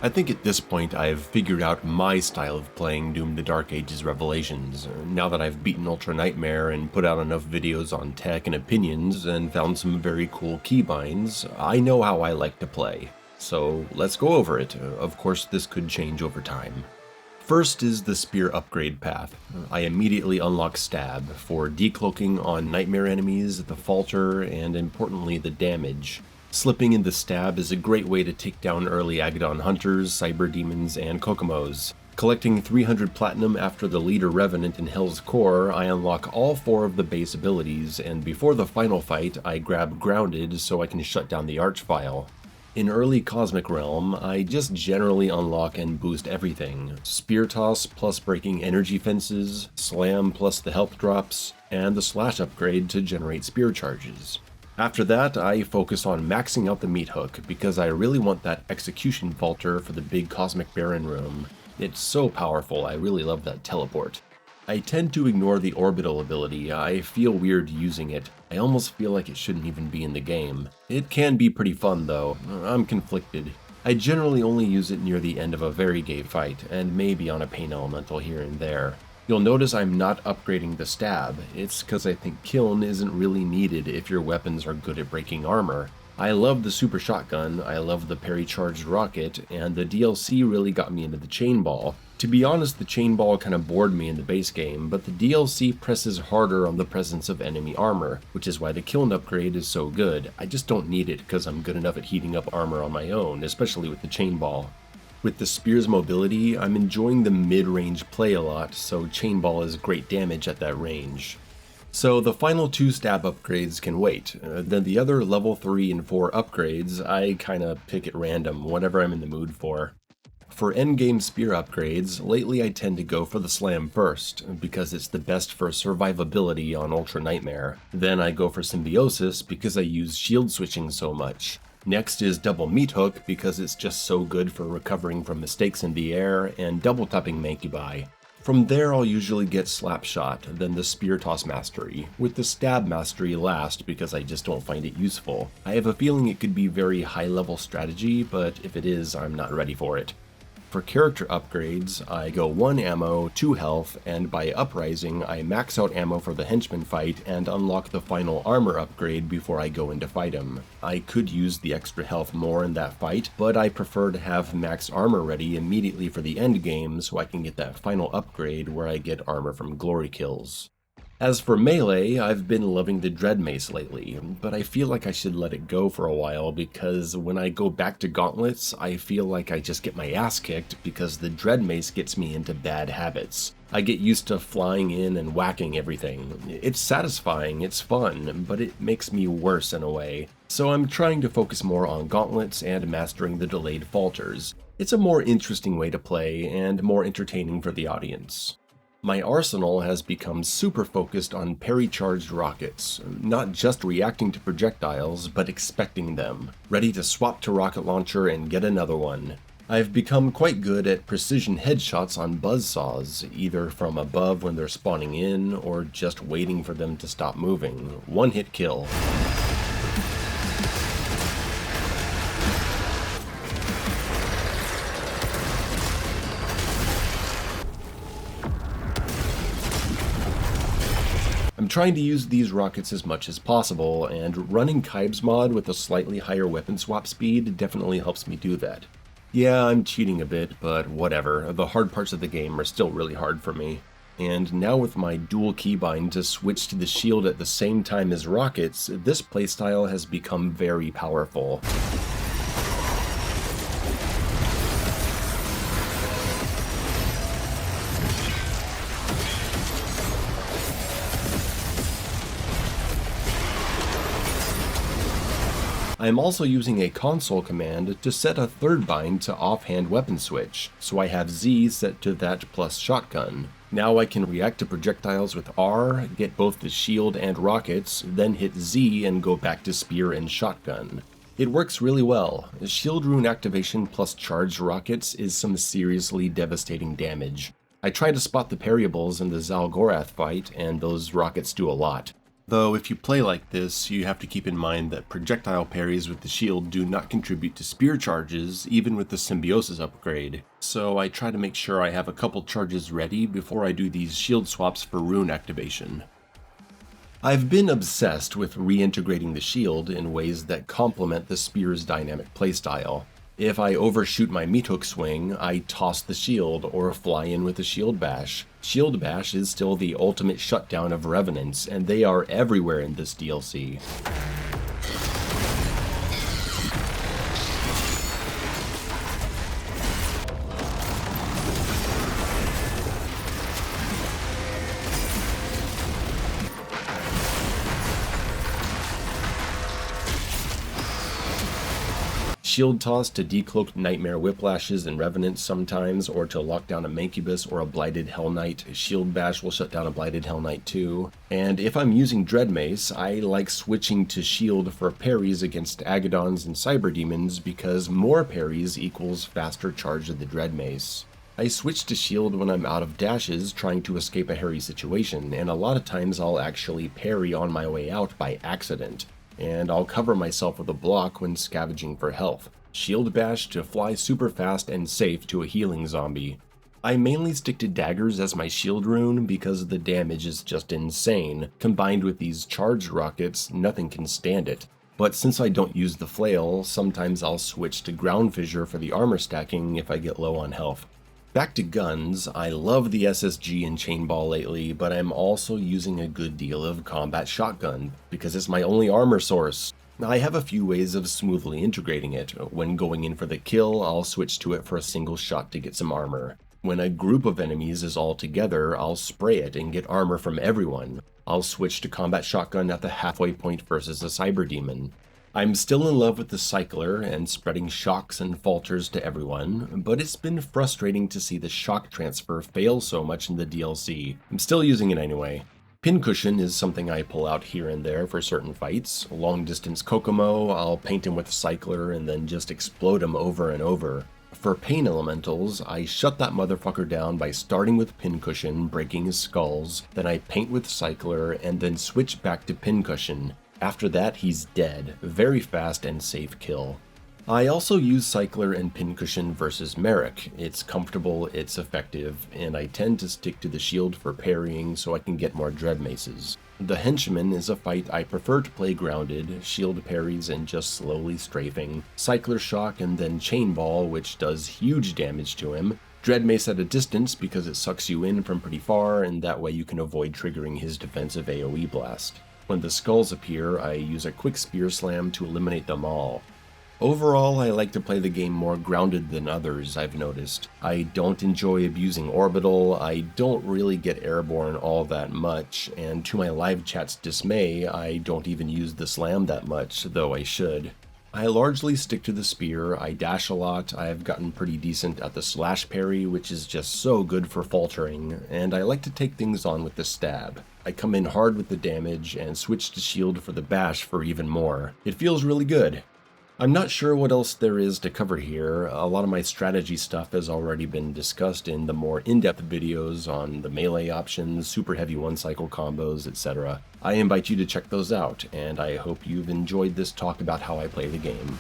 I think at this point I've figured out my style of playing Doom the Dark Ages Revelations. Now that I've beaten Ultra Nightmare and put out enough videos on tech and opinions and found some very cool keybinds, I know how I like to play. So let's go over it. Of course, this could change over time. First is the spear upgrade path. I immediately unlock Stab for decloaking on nightmare enemies, the falter, and importantly the damage. Slipping into Stab is a great way to take down early Agadon hunters, cyber demons, and Kokomos. Collecting 300 platinum after the leader revenant in Hell's Core, I unlock all 4 of the base abilities, and before the final fight, I grab Grounded so I can shut down the Archvile. In early Cosmic Realm, I just generally unlock and boost everything. Spear Toss plus breaking energy fences, Slam plus the health drops, and the Slash upgrade to generate spear charges. After that, I focus on maxing out the meat hook because I really want that execution falter for the big Cosmic Baron room. It's so powerful, I really love that teleport. I tend to ignore the orbital ability. I feel weird using it. I almost feel like it shouldn't even be in the game. It can be pretty fun though. I'm conflicted. I generally only use it near the end of a very gay fight, and maybe on a pain elemental here and there. You'll notice I'm not upgrading the Stab. It's because I think Kiln isn't really needed if your weapons are good at breaking armor. I love the super shotgun, I love the parry charged rocket, and the DLC really got me into the chainball. To be honest, the chainball kind of bored me in the base game, but the DLC presses harder on the presence of enemy armor, which is why the Kiln upgrade is so good. I just don't need it because I'm good enough at heating up armor on my own, especially with the chainball. With the Spear's mobility, I'm enjoying the mid-range play a lot, so Chainball is great damage at that range. So the final 2 Stab upgrades can wait. Then the other level 3 and 4 upgrades, I kinda pick at random, whatever I'm in the mood for. For endgame spear upgrades, lately I tend to go for the Slam first, because it's the best for survivability on Ultra Nightmare. Then I go for Symbiosis because I use shield switching so much. Next is Double Meat Hook because it's just so good for recovering from mistakes in the air, and double tapping Mancubi. From there I'll usually get Slapshot, then the Spear Toss Mastery, with the Stab Mastery last because I just don't find it useful. I have a feeling it could be very high level strategy, but if it is, I'm not ready for it. For character upgrades, I go 1 ammo, 2 health, and by Uprising, I max out ammo for the henchman fight and unlock the final armor upgrade before I go in to fight him. I could use the extra health more in that fight, but I prefer to have max armor ready immediately for the end game so I can get that final upgrade where I get armor from glory kills. As for melee, I've been loving the Dread Mace lately, but I feel like I should let it go for a while because when I go back to gauntlets, I feel like I just get my ass kicked because the Dread Mace gets me into bad habits. I get used to flying in and whacking everything. It's satisfying, it's fun, but it makes me worse in a way. So I'm trying to focus more on gauntlets and mastering the delayed falters. It's a more interesting way to play and more entertaining for the audience. My arsenal has become super focused on parry-charged rockets, not just reacting to projectiles, but expecting them, ready to swap to rocket launcher and get another one. I've become quite good at precision headshots on buzzsaws, either from above when they're spawning in, or just waiting for them to stop moving. One-hit kill. I'm trying to use these rockets as much as possible, and running Kyb's mod with a slightly higher weapon swap speed definitely helps me do that. Yeah, I'm cheating a bit, but whatever, the hard parts of the game are still really hard for me. And now with my dual keybind to switch to the shield at the same time as rockets, this playstyle has become very powerful. I am also using a console command to set a third bind to offhand weapon switch, so I have Z set to that plus shotgun. Now I can react to projectiles with R, get both the shield and rockets, then hit Z and go back to spear and shotgun. It works really well. Shield rune activation plus charged rockets is some seriously devastating damage. I try to spot the parryables in the Zalgorath fight, and those rockets do a lot. Though if you play like this, you have to keep in mind that projectile parries with the shield do not contribute to spear charges, even with the symbiosis upgrade. So I try to make sure I have a couple charges ready before I do these shield swaps for rune activation. I've been obsessed with reintegrating the shield in ways that complement the spear's dynamic playstyle. If I overshoot my meat hook swing, I toss the shield or fly in with a shield bash. Shield bash is still the ultimate shutdown of revenants, and they are everywhere in this DLC. Shield toss to decloak nightmare whiplashes and revenants sometimes, or to lock down a mancubus or a blighted hell knight. Shield bash will shut down a blighted hell knight too. And if I'm using dread mace, I like switching to shield for parries against agadons and cyber demons because more parries equals faster charge of the dread mace. I switch to shield when I'm out of dashes trying to escape a hairy situation, and a lot of times I'll actually parry on my way out by accident. And I'll cover myself with a block when scavenging for health. Shield bash to fly super fast and safe to a healing zombie. I mainly stick to daggers as my shield rune because the damage is just insane. Combined with these charged rockets, nothing can stand it. But since I don't use the flail, sometimes I'll switch to ground fissure for the armor stacking if I get low on health. Back to guns, I love the SSG and chainball lately, but I'm also using a good deal of combat shotgun, because it's my only armor source. I have a few ways of smoothly integrating it. When going in for the kill, I'll switch to it for a single shot to get some armor. When a group of enemies is all together, I'll spray it and get armor from everyone. I'll switch to combat shotgun at the halfway point versus a cyber demon. I'm still in love with the cycler and spreading shocks and falters to everyone, but it's been frustrating to see the shock transfer fail so much in the DLC. I'm still using it anyway. Pincushion is something I pull out here and there for certain fights. Long distance Kokomo, I'll paint him with cycler and then just explode him over and over. For pain elementals, I shut that motherfucker down by starting with pincushion, breaking his skulls, then I paint with cycler and then switch back to pincushion. After that, he's dead. Very fast and safe kill. I also use Cycler and Pincushion versus Merrick. It's comfortable, it's effective, and I tend to stick to the shield for parrying so I can get more dread maces. The Henchman is a fight I prefer to play grounded, shield parries and just slowly strafing, Cycler shock and then Chainball, which does huge damage to him, Dread Mace at a distance because it sucks you in from pretty far and that way you can avoid triggering his defensive AoE blast. When the skulls appear, I use a quick spear slam to eliminate them all. Overall, I like to play the game more grounded than others, I've noticed. I don't enjoy abusing orbital, I don't really get airborne all that much, and to my live chat's dismay, I don't even use the slam that much, though I should. I largely stick to the spear, I dash a lot, I've gotten pretty decent at the slash parry, which is just so good for faltering, and I like to take things on with the stab. I come in hard with the damage and switch to shield for the bash for even more. It feels really good. I'm not sure what else there is to cover here. A lot of my strategy stuff has already been discussed in the more in-depth videos on the melee options, super heavy one-cycle combos, etc. I invite you to check those out, and I hope you've enjoyed this talk about how I play the game.